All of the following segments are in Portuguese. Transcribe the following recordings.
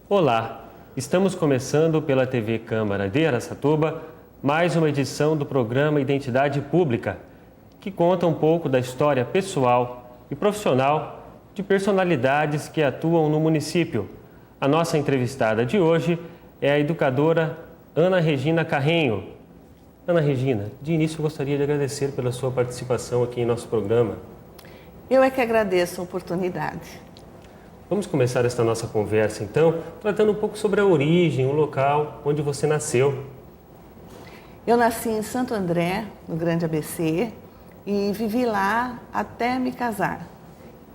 Olá, estamos começando pela TV Câmara de Araçatuba mais uma edição do programa Identidade Pública, que conta um pouco da história pessoal e profissional de personalidades que atuam no município. A nossa entrevistada de hoje é a educadora Ana Regina Carrenho. Ana Regina, de início eu gostaria de agradecer pela sua participação aqui em nosso programa. Eu é que agradeço a oportunidade. Vamos começar esta nossa conversa, então, tratando um pouco sobre a origem, o local onde você nasceu. Eu nasci em Santo André, no Grande ABC, e vivi lá até me casar.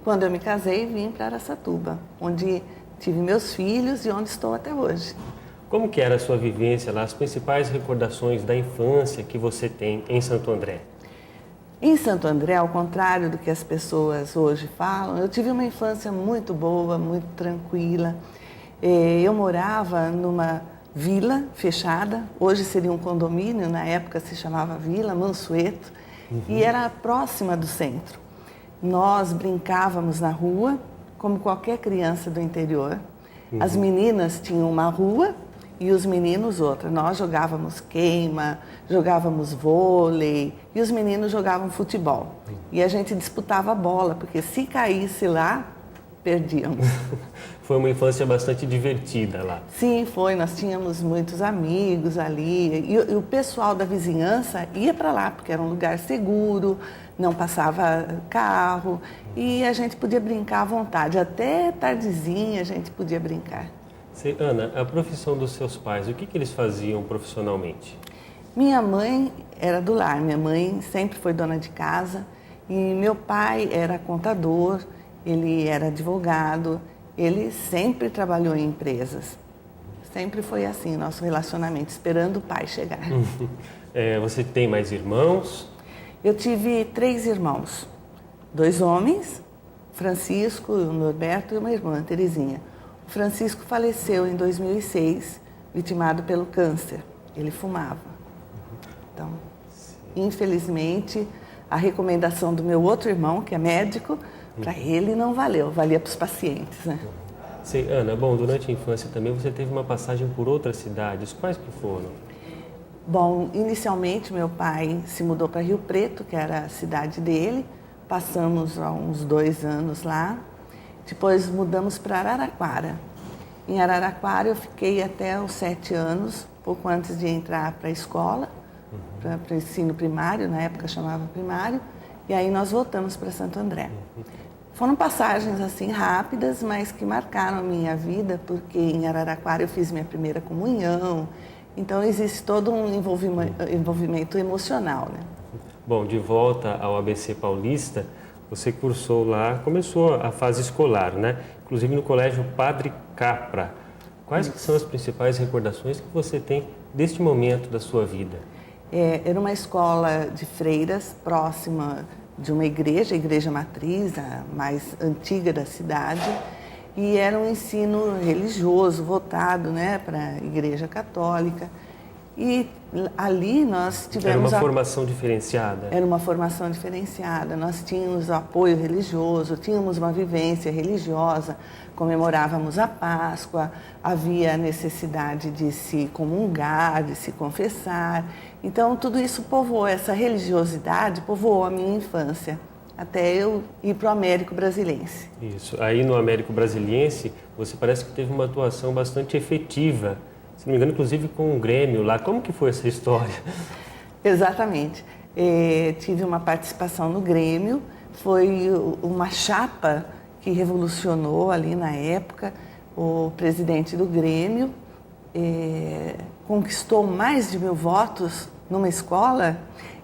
Quando eu me casei, vim para Araçatuba, onde tive meus filhos e onde estou até hoje. Como que era a sua vivência lá, as principais recordações da infância que você tem em Santo André? Em Santo André, ao contrário do que as pessoas hoje falam, eu tive uma infância muito boa, muito tranquila. Eu morava numa vila fechada, hoje seria um condomínio, na época se chamava Vila Mansueto, e era próxima do centro. Nós brincávamos na rua, como qualquer criança do interior. As meninas tinham uma rua e os meninos outra. Nós jogávamos queima, jogávamos vôlei e os meninos jogavam futebol. E a gente disputava a bola, porque se caísse lá, perdíamos. Foi uma infância bastante divertida lá. Sim, foi. Nós tínhamos muitos amigos ali. E o pessoal da vizinhança ia para lá, porque era um lugar seguro, não passava carro e a gente podia brincar à vontade. Até tardezinha a gente podia brincar. Ana, a profissão dos seus pais, o que eles faziam profissionalmente? Minha mãe era do lar, minha mãe sempre foi dona de casa e meu pai era contador, ele era advogado, ele sempre trabalhou em empresas. Sempre foi assim, nosso relacionamento, esperando o pai chegar. Você tem mais irmãos? Eu tive 3 irmãos, 2 homens, Francisco, o Norberto e uma irmã, Terezinha. O Francisco faleceu em 2006, vitimado pelo câncer. Ele fumava. Então, infelizmente, a recomendação do meu outro irmão, que é médico, para ele não valeu, valia para os pacientes, né? Sim, Ana, bom, durante a infância também você teve uma passagem por outras cidades. Quais que foram? Bom, inicialmente meu pai se mudou para Rio Preto, que era a cidade dele. Passamos há uns 2 anos lá. Depois mudamos para Araraquara. Em Araraquara eu fiquei até os 7 anos, pouco antes de entrar para a escola, para o ensino primário, na época chamava primário, e aí nós voltamos para Santo André. Foram passagens assim rápidas, mas que marcaram a minha vida, porque em Araraquara eu fiz minha primeira comunhão, então existe todo um envolvimento emocional, né? Bom, de volta ao ABC Paulista, você cursou lá, começou a fase escolar, né? Inclusive no Colégio Padre Capra. Quais que são as principais recordações que você tem deste momento da sua vida? Era uma escola de freiras próxima de uma igreja, a igreja matriz, a mais antiga da cidade, e era um ensino religioso voltado, né, para a igreja católica. E ali nós tivemos... Era uma formação diferenciada? Era uma formação diferenciada. Nós tínhamos apoio religioso, tínhamos uma vivência religiosa, comemorávamos a Páscoa, havia a necessidade de se comungar, de se confessar. Então, tudo isso povoou, essa religiosidade povoou a minha infância, até eu ir para o Américo Brasiliense. Isso. Aí no Américo Brasiliense, você parece que teve uma atuação bastante efetiva, se não me engano, inclusive com o Grêmio lá. Como que foi essa história? Exatamente. Tive uma participação no Grêmio, foi uma chapa que revolucionou ali na época. O presidente do Grêmio conquistou mais de 1000 votos numa escola,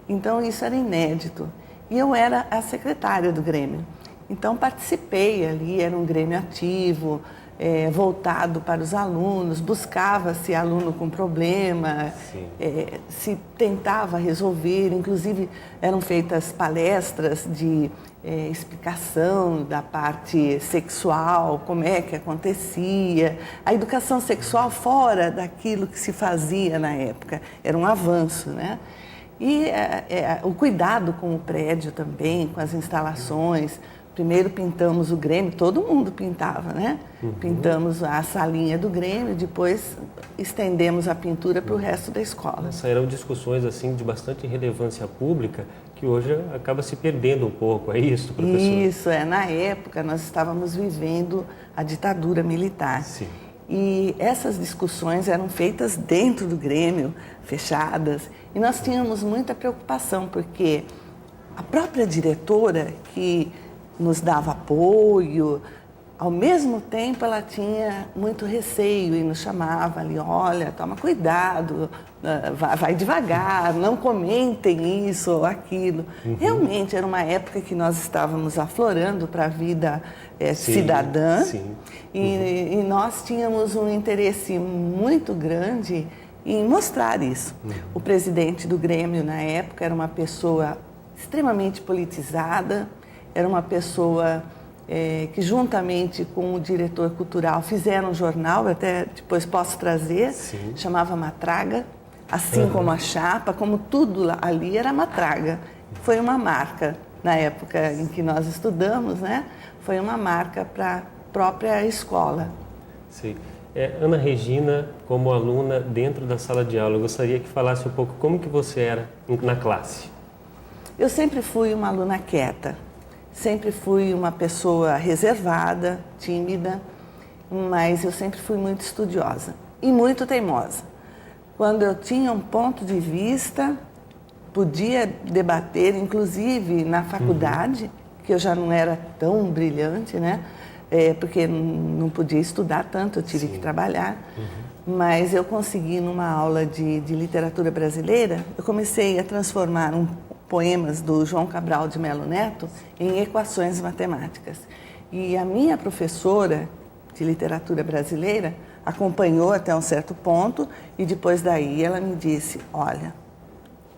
então isso era inédito. E eu era a secretária do Grêmio, então participei ali, era um Grêmio ativo, voltado para os alunos, buscava-se aluno com problema, se tentava resolver, inclusive eram feitas palestras de explicação da parte sexual, como é que acontecia, a educação sexual fora daquilo que se fazia na época, era um avanço, né? E o cuidado com o prédio também, com as instalações, Primeiro pintamos o Grêmio, todo mundo pintava, né? Pintamos a salinha do Grêmio, depois estendemos a pintura para o resto da escola. Essas eram discussões assim de bastante relevância pública, que hoje acaba se perdendo um pouco, é isso, professor? Isso, na época nós estávamos vivendo a ditadura militar. Sim. E essas discussões eram feitas dentro do Grêmio, fechadas, e nós tínhamos muita preocupação, porque a própria diretora que nos dava apoio, ao mesmo tempo ela tinha muito receio e nos chamava ali, olha, toma cuidado, vai devagar, não comentem isso ou aquilo. Realmente era uma época que nós estávamos aflorando para a vida cidadã. Sim. E nós tínhamos um interesse muito grande em mostrar isso. O presidente do Grêmio na época era uma pessoa extremamente politizada, era uma pessoa que juntamente com o diretor cultural fizeram um jornal, até depois posso trazer, chamava Matraga, assim como a chapa, como tudo ali era Matraga. Foi uma marca na época em que nós estudamos, né? Foi uma marca para a própria escola. Sim. Ana Regina, como aluna dentro da sala de aula, eu gostaria que falasse um pouco como que você era na classe. Eu sempre fui uma aluna quieta. Sempre fui uma pessoa reservada, tímida, mas eu sempre fui muito estudiosa e muito teimosa. Quando eu tinha um ponto de vista, podia debater, inclusive na faculdade, que eu já não era tão brilhante, né? Porque não podia estudar tanto, eu tive que trabalhar. Mas eu consegui, numa aula de literatura brasileira, eu comecei a transformar poemas do João Cabral de Melo Neto em equações matemáticas. E a minha professora de literatura brasileira acompanhou até um certo ponto e depois daí ela me disse, olha,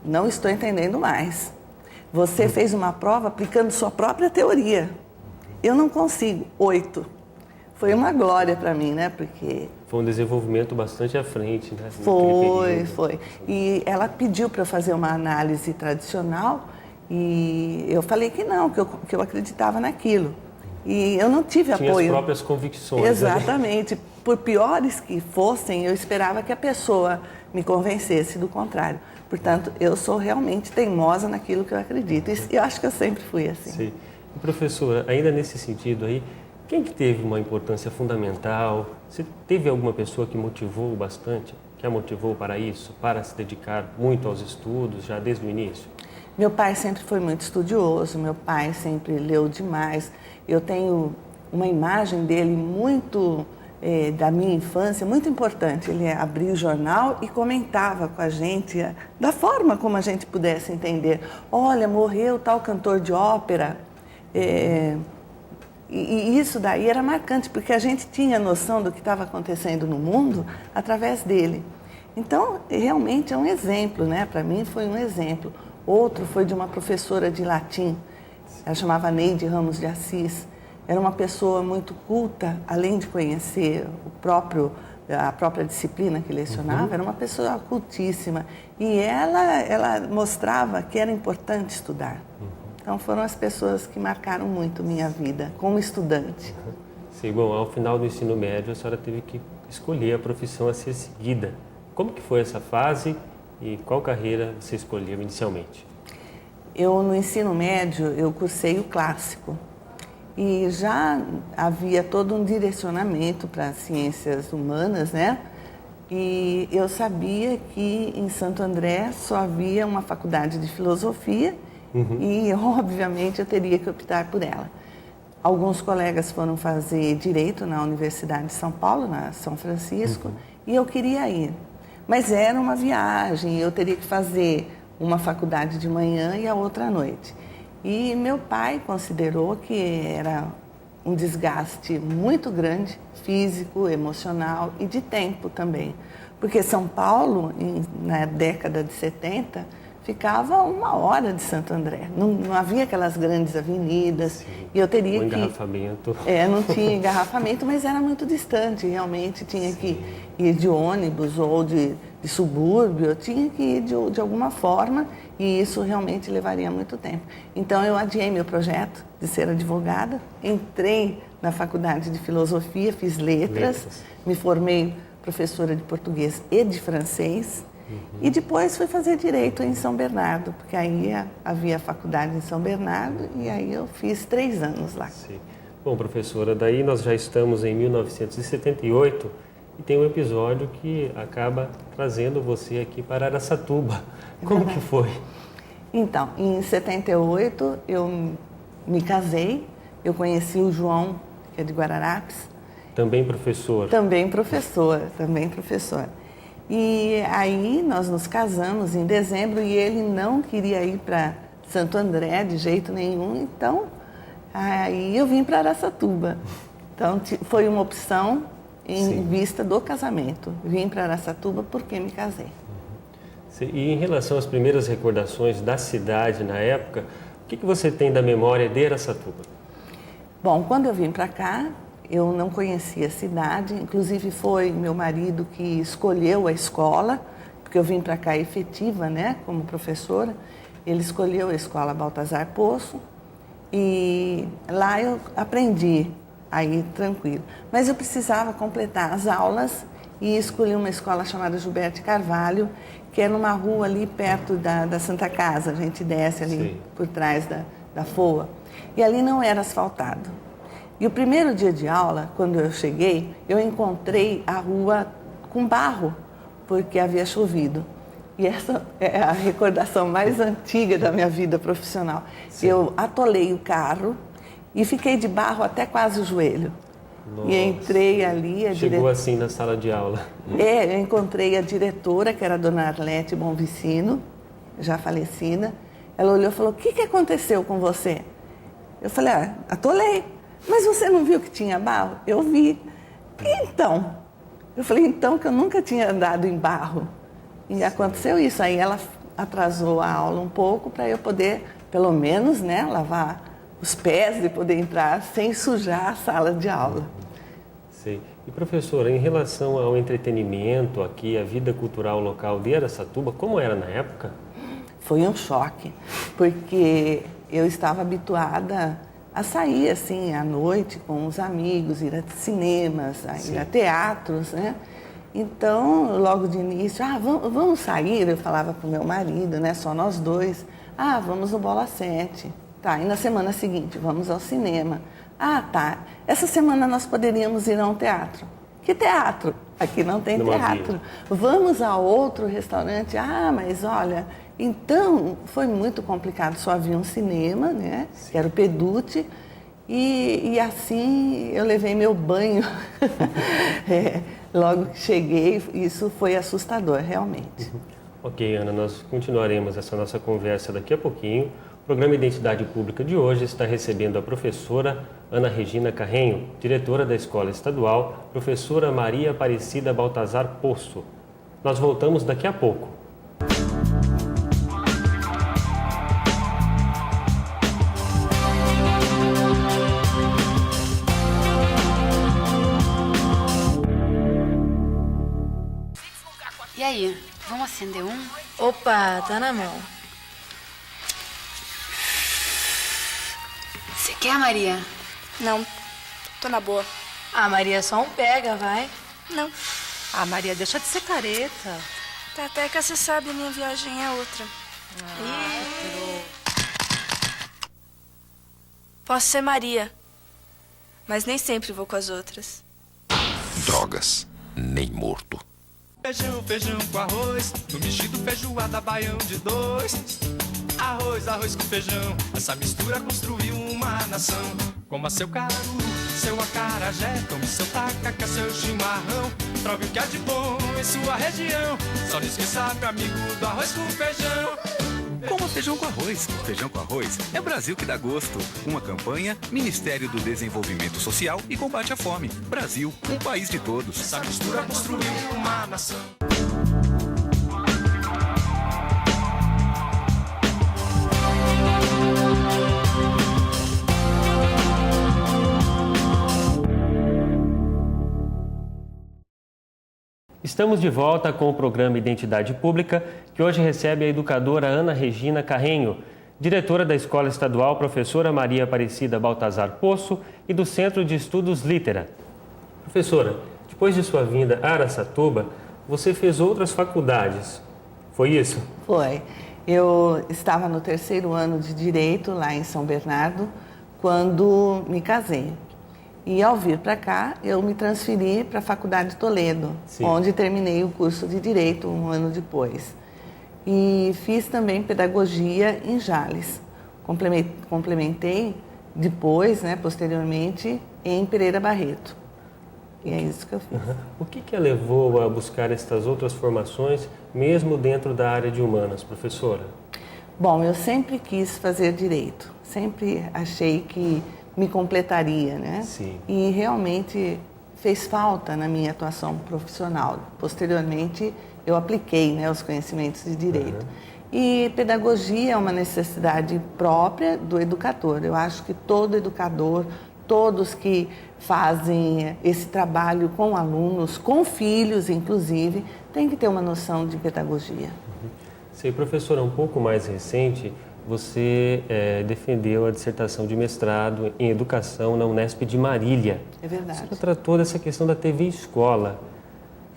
não estou entendendo mais. Você fez uma prova aplicando sua própria teoria. Eu não consigo. 8. Foi uma glória para mim, né? Porque foi um desenvolvimento bastante à frente, né? Foi. E ela pediu para eu fazer uma análise tradicional e eu falei que não, que eu acreditava naquilo. E eu não tive apoio. Tinha as próprias convicções. Exatamente. Né? Por piores que fossem, eu esperava que a pessoa me convencesse do contrário. Portanto, eu sou realmente teimosa naquilo que eu acredito. E eu acho que eu sempre fui assim. Sim. E, professora, ainda nesse sentido aí, quem que teve uma importância fundamental? Você teve alguma pessoa que motivou bastante, que a motivou para isso, para se dedicar muito aos estudos, já desde o início? Meu pai sempre foi muito estudioso, meu pai sempre leu demais. Eu tenho uma imagem dele muito, da minha infância, muito importante. Ele abria o jornal e comentava com a gente, da forma como a gente pudesse entender. Olha, morreu tal cantor de ópera. E isso daí era marcante, porque a gente tinha noção do que estava acontecendo no mundo através dele. Então, realmente é um exemplo, né? Para mim foi um exemplo. Outro foi de uma professora de latim, ela chamava Neide Ramos de Assis. Era uma pessoa muito culta, além de conhecer a própria disciplina que lecionava, era uma pessoa cultíssima. E ela mostrava que era importante estudar. Então foram as pessoas que marcaram muito minha vida como estudante. Sim, bom, ao final do ensino médio a senhora teve que escolher a profissão a ser seguida. Como que foi essa fase e qual carreira você escolheu inicialmente? Eu no ensino médio eu cursei o clássico e já havia todo um direcionamento para as ciências humanas, né? E eu sabia que em Santo André só havia uma faculdade de filosofia. E, obviamente, eu teria que optar por ela. Alguns colegas foram fazer Direito na Universidade de São Paulo, na São Francisco, e eu queria ir. Mas era uma viagem, eu teria que fazer uma faculdade de manhã e a outra à noite. E meu pai considerou que era um desgaste muito grande, físico, emocional e de tempo também. Porque São Paulo, na década de 70, ficava 1 hora de Santo André. Não havia aquelas grandes avenidas. Sim. E eu teria que... engarrafamento. Não tinha engarrafamento, mas era muito distante. Realmente tinha que ir de ônibus ou de subúrbio. Eu tinha que ir de alguma forma e isso realmente levaria muito tempo. Então eu adiei meu projeto de ser advogada. Entrei na faculdade de filosofia, fiz letras. Me formei professora de português e de francês. E depois fui fazer direito em São Bernardo, porque aí havia faculdade em São Bernardo e aí eu fiz 3 anos lá. Sim. Bom, professora, daí nós já estamos em 1978 e tem um episódio que acaba trazendo você aqui para Araçatuba. Como que foi? Então, em 78 eu me casei, eu conheci o João, que é de Guararapes. Também professor? Também professor. E aí nós nos casamos em dezembro e ele não queria ir para Santo André de jeito nenhum, então aí eu vim para Araçatuba. Então foi uma opção em vista do casamento. Vim para Araçatuba porque me casei. E em relação às primeiras recordações da cidade na época, o que você tem da memória de Araçatuba? Bom, quando eu vim para cá, eu não conhecia a cidade, inclusive foi meu marido que escolheu a escola, porque eu vim para cá efetiva, né, como professora. Ele escolheu a escola Baltazar Poço e lá eu aprendi a ir tranquilo. Mas eu precisava completar as aulas e escolhi uma escola chamada Gilberto Carvalho, que é numa rua ali perto da Santa Casa. A gente desce ali por trás da FOA. E ali não era asfaltado. E o primeiro dia de aula, quando eu cheguei, eu encontrei a rua com barro, porque havia chovido. E essa é a recordação mais antiga da minha vida profissional. Sim. Eu atolei o carro e fiquei de barro até quase o joelho. Nossa. E entrei ali... Chegou assim na sala de aula. Eu encontrei a diretora, que era a dona Arlete Bonvicino, já falecida. Ela olhou e falou, o que aconteceu com você? Eu falei, atolei. Mas você não viu que tinha barro? Eu vi. E então? Eu falei, então, que eu nunca tinha andado em barro. E aconteceu isso. Aí ela atrasou a aula um pouco para eu poder, pelo menos, né, lavar os pés e poder entrar sem sujar a sala de aula. Sim. E, professora, em relação ao entretenimento aqui, a vida cultural local de Araçatuba, como era na época? Foi um choque, porque eu estava habituada a sair assim à noite com os amigos, ir a cinemas, ir a teatros, né? Então, logo de início, vamos sair, eu falava para o meu marido, né? Só nós dois. Vamos no Bola 7. Tá, e na semana seguinte, vamos ao cinema. Tá, essa semana nós poderíamos ir a um teatro. Que teatro? Aqui não tem teatro. Vamos a outro restaurante. Mas olha... Então, foi muito complicado, só havia um cinema, né, que era o Peduti, e assim eu levei meu banho logo que cheguei, isso foi assustador, realmente. Ok, Ana, nós continuaremos essa nossa conversa daqui a pouquinho. O programa Identidade Pública de hoje está recebendo a professora Ana Regina Carrenho, diretora da Escola Estadual, professora Maria Aparecida Baltazar Poço. Nós voltamos daqui a pouco. E aí, vamos acender um? Opa, tá na mão. Você quer, Maria? Não, tô na boa. Maria, só um pega, vai. Não. Maria, deixa de ser careta. Até que você sabe, a minha viagem é outra. Posso ser Maria, mas nem sempre vou com as outras. Drogas, nem morto. Feijão, feijão com arroz, no mexido feijoada baião de 2. Arroz com feijão, essa mistura construiu uma nação. Coma seu caruru, seu acarajé, tome seu tacacá, seu chimarrão. Prove o que há de bom em sua região, só não esqueça, meu amigo, do arroz com feijão. Coma feijão com arroz. Feijão com arroz é Brasil que dá gosto. Uma campanha, Ministério do Desenvolvimento Social e Combate à Fome. Brasil, um país de todos. Essa mistura construiu uma nação. Estamos de volta com o programa Identidade Pública, que hoje recebe a educadora Ana Regina Carrenho, diretora da Escola Estadual Professora Maria Aparecida Baltazar Poço e do Centro de Estudos Litera. Professora, depois de sua vinda a Araçatuba, você fez outras faculdades, foi isso? Foi. Eu estava no 3º ano de Direito, lá em São Bernardo, quando me casei. E ao vir para cá, eu me transferi para a Faculdade de Toledo, Sim. onde terminei o curso de Direito um ano depois. E fiz também Pedagogia em Jales. Complementei depois, posteriormente, em Pereira Barreto. E é isso que eu fiz. O que a levou a buscar estas outras formações, mesmo dentro da área de humanas, professora? Bom, eu sempre quis fazer Direito. Sempre achei que me completaria, né? Sim. E realmente fez falta na minha atuação profissional. Posteriormente, eu apliquei, os conhecimentos de Direito. E pedagogia é uma necessidade própria do educador. Eu acho que todo educador, todos que fazem esse trabalho com alunos, com filhos inclusive, tem que ter uma noção de pedagogia. Sei, professora, um pouco mais recente, você defendeu a dissertação de mestrado em Educação na Unesp de Marília. É verdade. Você tratou dessa questão da TV Escola.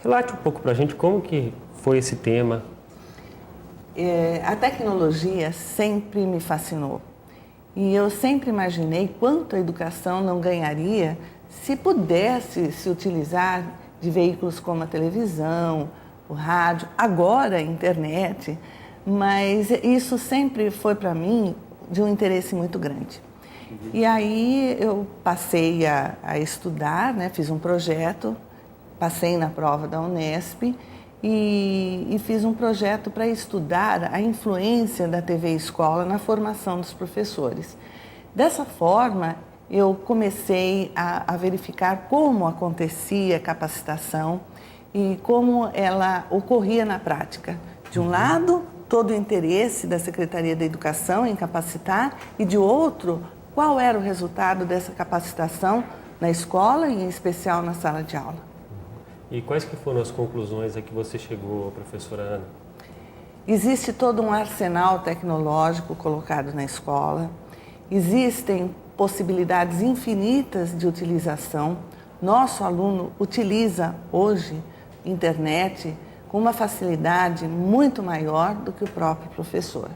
Relate um pouco para a gente como que foi esse tema. A tecnologia sempre me fascinou. E eu sempre imaginei quanto a educação não ganharia se pudesse se utilizar de veículos como a televisão, o rádio, agora a internet. Mas isso sempre foi para mim de um interesse muito grande. E aí eu passei a estudar, fiz um projeto, passei na prova da Unesp e fiz um projeto para estudar a influência da TV Escola na formação dos professores. Dessa forma, eu comecei a verificar como acontecia a capacitação e como ela ocorria na prática. De um lado, todo o interesse da Secretaria da Educação em capacitar e, de outro, qual era o resultado dessa capacitação na escola e, em especial, na sala de aula. E quais que foram as conclusões a que você chegou, professora Ana? Existe todo um arsenal tecnológico colocado na escola, existem possibilidades infinitas de utilização. Nosso aluno utiliza hoje internet com uma facilidade muito maior do que o próprio professor.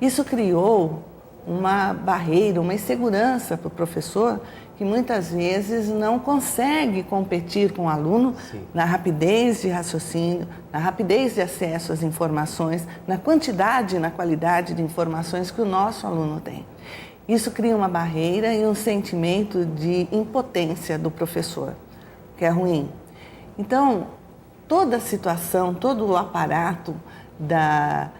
Isso criou uma barreira, uma insegurança para o professor que muitas vezes não consegue competir com o aluno na rapidez de raciocínio, na rapidez de acesso às informações, na quantidade e na qualidade de informações que o nosso aluno tem. Isso cria uma barreira e um sentimento de impotência do professor, que é ruim. Então, toda a situação, todo o aparato da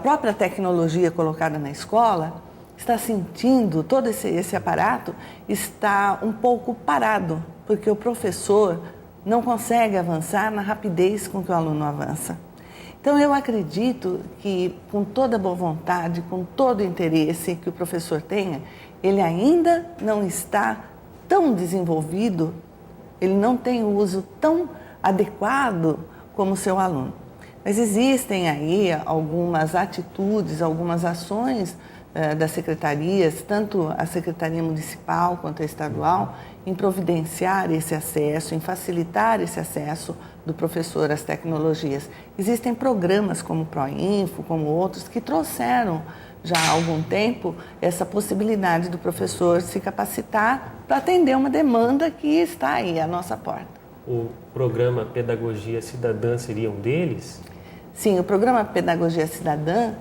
própria tecnologia colocada na escola está sentindo, todo esse aparato está um pouco parado, porque o professor não consegue avançar na rapidez com que o aluno avança. Então, eu acredito que, com toda a boa vontade, com todo o interesse que o professor tenha, ele ainda não está tão desenvolvido, ele não tem o uso tão adequado como o seu aluno. Mas existem aí algumas atitudes, algumas ações das secretarias, tanto a Secretaria Municipal quanto a Estadual, em providenciar esse acesso, em facilitar esse acesso do professor às tecnologias. Existem programas como o Proinfo, como outros, que trouxeram já há algum tempo essa possibilidade do professor se capacitar para atender uma demanda que está aí à nossa porta. O programa Pedagogia Cidadã seria um deles? Sim, o programa Pedagogia Cidadã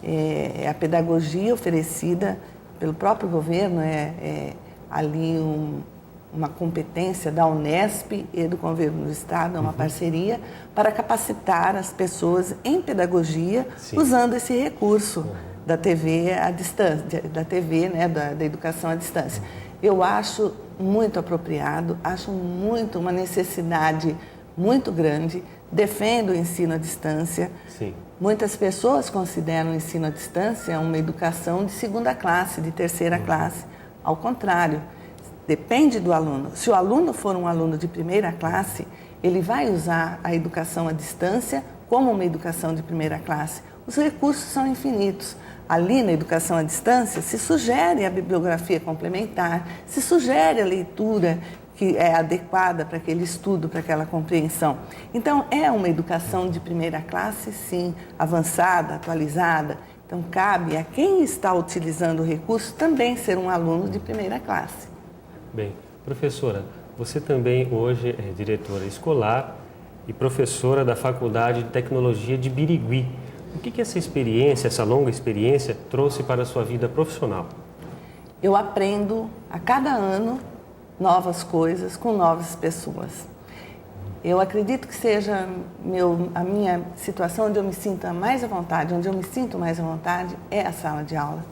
é a pedagogia oferecida pelo próprio governo, ali uma competência da Unesp e do governo do Estado, é uma parceria para capacitar as pessoas em pedagogia, usando esse recurso da TV à distância, da educação à distância. Eu acho muito apropriado, acho uma necessidade muito grande, defendo o ensino à distância. Sim. Muitas pessoas consideram o ensino à distância uma educação de segunda classe, de terceira classe. Ao contrário, depende do aluno. Se o aluno for um aluno de primeira classe, ele vai usar a educação à distância como uma educação de primeira classe. Os recursos são infinitos. Ali na educação à distância se sugere a bibliografia complementar, se sugere a leitura que é adequada para aquele estudo, para aquela compreensão. Então, é uma educação de primeira classe, sim, avançada, atualizada. Então, cabe a quem está utilizando o recurso também ser um aluno de primeira classe. Bem, professora, você também hoje é diretora escolar e professora da Faculdade de Tecnologia de Birigui. O que essa experiência, essa longa experiência, trouxe para a sua vida profissional? Eu aprendo a cada ano novas coisas com novas pessoas. Eu acredito que seja a minha situação onde eu me sinto mais à vontade, onde eu me sinto mais à vontade é a sala de aula.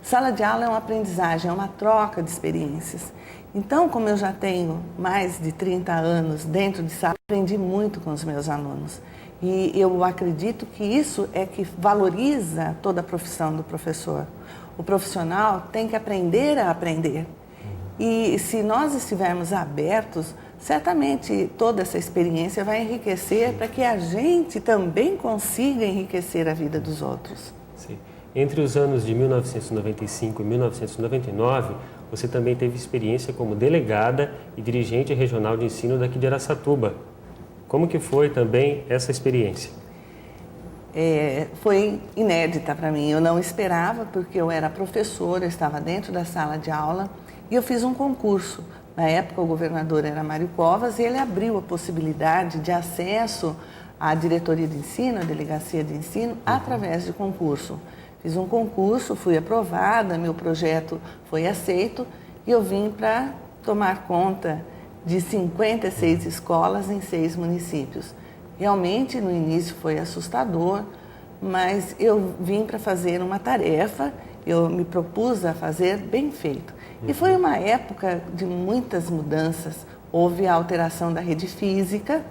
Sala de aula é uma aprendizagem, é uma troca de experiências. Então, como eu já tenho mais de 30 anos dentro de sala, aprendi muito com os meus alunos. E eu acredito que isso é que valoriza toda a profissão do professor. O profissional tem que aprender a aprender. E se nós estivermos abertos, certamente toda essa experiência vai enriquecer para que a gente também consiga enriquecer a vida dos outros. Sim. Entre os anos de 1995 e 1999, você também teve experiência como delegada e dirigente regional de ensino daqui de Araçatuba. Como que foi também essa experiência? Foi inédita para mim. Eu não esperava, porque eu era professora, eu estava dentro da sala de aula e eu fiz um concurso. Na época, o governador era Mário Covas e ele abriu a possibilidade de acesso à diretoria de ensino, à delegacia de ensino, através de concurso. Fiz um concurso, fui aprovada, meu projeto foi aceito e eu vim para tomar conta de 56 escolas em 6 municípios. Realmente, no início foi assustador, mas eu vim para fazer uma tarefa, eu me propus a fazer bem feito. E foi uma época de muitas mudanças. Houve a alteração da rede física,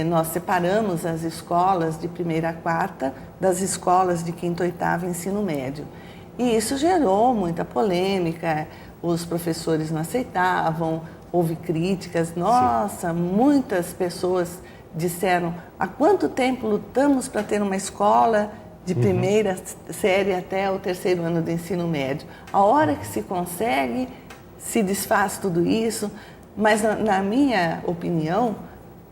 nós separamos as escolas de 1ª a 4ª das escolas de 5º e 8º ensino médio. E isso gerou muita polêmica, os professores não aceitavam, houve críticas. Nossa, muitas pessoas disseram: há quanto tempo lutamos para ter uma escola de primeira série até o 3º ano do ensino médio? A hora que se consegue, se desfaz tudo isso, mas na minha opinião,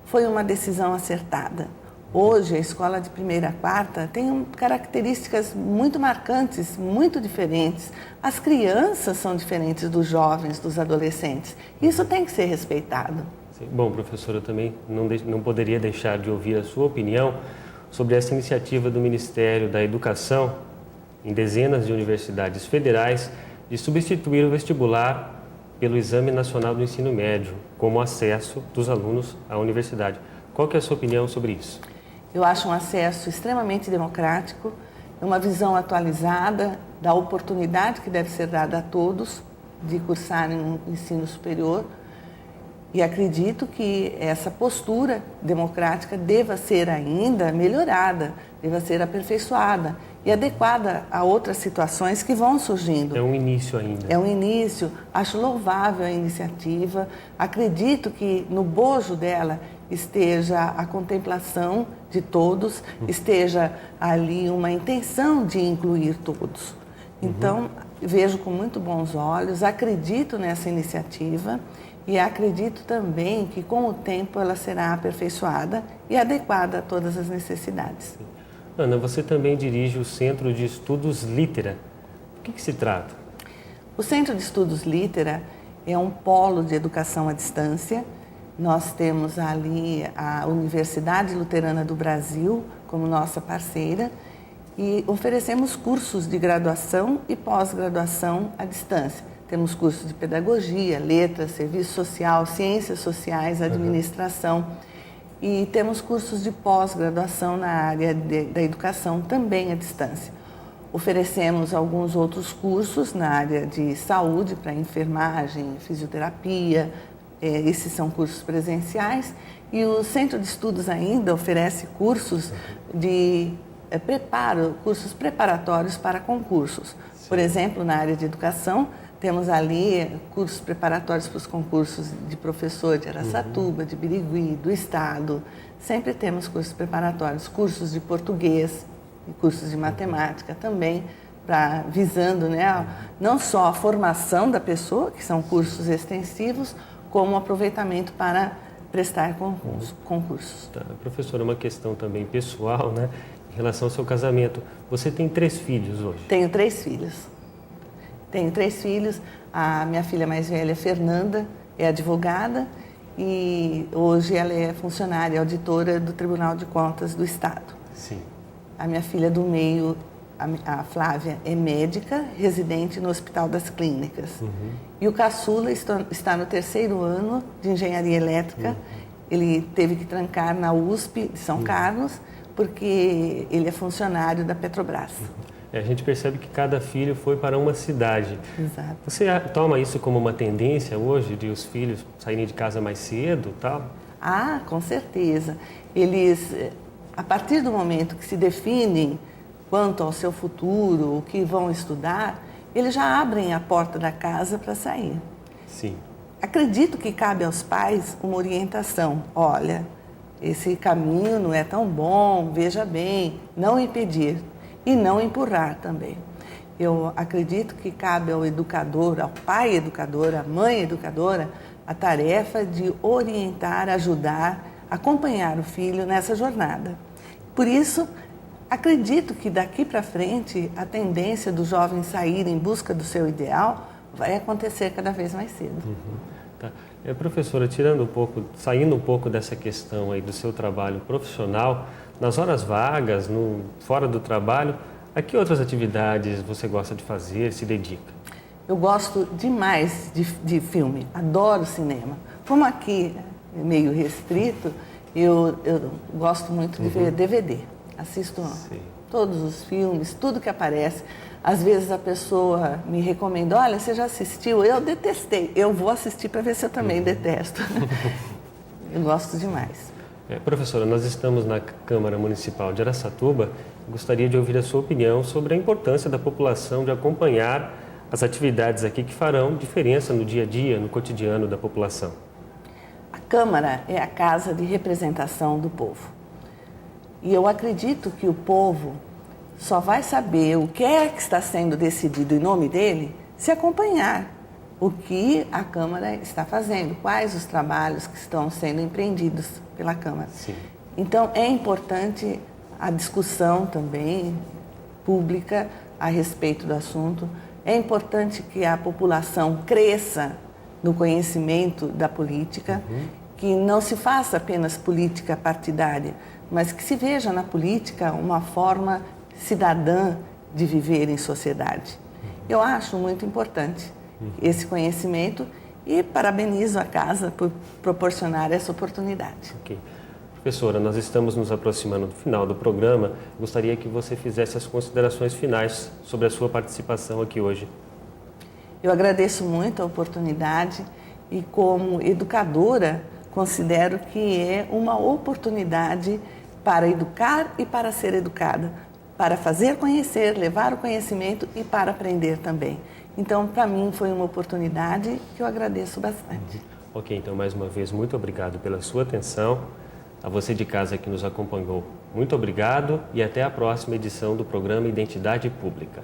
foi uma decisão acertada. Hoje, a escola de 1ª a 4ª tem características muito marcantes, muito diferentes. As crianças são diferentes dos jovens, dos adolescentes. Isso tem que ser respeitado. Sim. Bom, professora, eu também não poderia deixar de ouvir a sua opinião sobre essa iniciativa do Ministério da Educação, em dezenas de universidades federais, de substituir o vestibular pelo Exame Nacional do Ensino Médio, como acesso dos alunos à universidade. Qual que é a sua opinião sobre isso? Eu acho um acesso extremamente democrático, uma visão atualizada da oportunidade que deve ser dada a todos de cursarem um ensino superior. E acredito que essa postura democrática deva ser ainda melhorada, deva ser aperfeiçoada e adequada a outras situações que vão surgindo. É um início ainda. É um início. Acho louvável a iniciativa. Acredito que no bojo dela esteja a contemplação de todos, esteja ali uma intenção de incluir todos. Então, vejo com muito bons olhos, acredito nessa iniciativa. E acredito também que, com o tempo, ela será aperfeiçoada e adequada a todas as necessidades. Ana, você também dirige o Centro de Estudos Litera. Do que se trata? O Centro de Estudos Litera é um polo de educação à distância. Nós temos ali a Universidade Luterana do Brasil como nossa parceira e oferecemos cursos de graduação e pós-graduação à distância. Temos cursos de pedagogia, letras, serviço social, ciências sociais, administração. E temos cursos de pós-graduação na área da educação, também à distância. Oferecemos alguns outros cursos na área de saúde, para enfermagem, fisioterapia. Esses são cursos presenciais. E o Centro de Estudos ainda oferece cursos de cursos preparatórios para concursos. Por exemplo, na área de educação, temos ali cursos preparatórios para os concursos de professor de Araçatuba, de Birigui, do Estado. Sempre temos cursos preparatórios, cursos de português e cursos de matemática também, visando, né, não só a formação da pessoa, que são cursos extensivos, como o aproveitamento para prestar concursos. Tá. Professora, uma questão também pessoal, né, em relação ao seu casamento. Você tem 3 filhos hoje? Tenho 3 filhos. A minha filha mais velha, Fernanda, é advogada e hoje ela é funcionária auditora do Tribunal de Contas do Estado. Sim. A minha filha do meio, a Flávia, é médica, residente no Hospital das Clínicas. E o caçula está no 3º ano de Engenharia Elétrica. Ele teve que trancar na USP de São Carlos, porque ele é funcionário da Petrobras. A gente percebe que cada filho foi para uma cidade. Exato. Você toma isso como uma tendência hoje, de os filhos saírem de casa mais cedo, tal? Ah, com certeza. Eles, a partir do momento que se definem quanto ao seu futuro, o que vão estudar, eles já abrem a porta da casa para sair. Sim. Acredito que cabe aos pais uma orientação. Olha, esse caminho não é tão bom, veja bem, não impedir. E não empurrar também. Eu acredito que cabe ao educador, ao pai educador, à mãe educadora, a tarefa de orientar, ajudar, acompanhar o filho nessa jornada. Por isso, acredito que daqui para frente a tendência dos jovens saírem em busca do seu ideal vai acontecer cada vez mais cedo. Tá. Professora, saindo um pouco dessa questão aí do seu trabalho profissional, nas horas vagas, fora do trabalho, a que outras atividades você gosta de fazer, se dedica? Eu gosto demais de filme, adoro cinema. Como aqui é meio restrito, eu gosto muito de ver DVD. Assisto todos os filmes, tudo que aparece. Às vezes a pessoa me recomenda, olha, você já assistiu? Eu detestei. Eu vou assistir para ver se eu também detesto. Eu gosto demais. Professora, nós estamos na Câmara Municipal de Araçatuba. Gostaria de ouvir a sua opinião sobre a importância da população de acompanhar as atividades aqui que farão diferença no dia a dia, no cotidiano da população. A Câmara é a casa de representação do povo. E eu acredito que o povo só vai saber o que é que está sendo decidido em nome dele se acompanhar o que a Câmara está fazendo, quais os trabalhos que estão sendo empreendidos pela Câmara. Sim. Então, é importante a discussão também pública a respeito do assunto. É importante que a população cresça no conhecimento da política, que não se faça apenas política partidária, mas que se veja na política uma forma cidadã de viver em sociedade. Eu acho muito importante esse conhecimento e parabenizo a casa por proporcionar essa oportunidade. Ok. Professora, nós estamos nos aproximando do final do programa. Gostaria que você fizesse as considerações finais sobre a sua participação aqui hoje. Eu agradeço muito a oportunidade e, como educadora, considero que é uma oportunidade para educar e para ser educada, para fazer conhecer, levar o conhecimento e para aprender também. Então, para mim, foi uma oportunidade que eu agradeço bastante. Ok, então, mais uma vez, muito obrigado pela sua atenção. A você de casa que nos acompanhou, muito obrigado e até a próxima edição do programa Identidade Pública.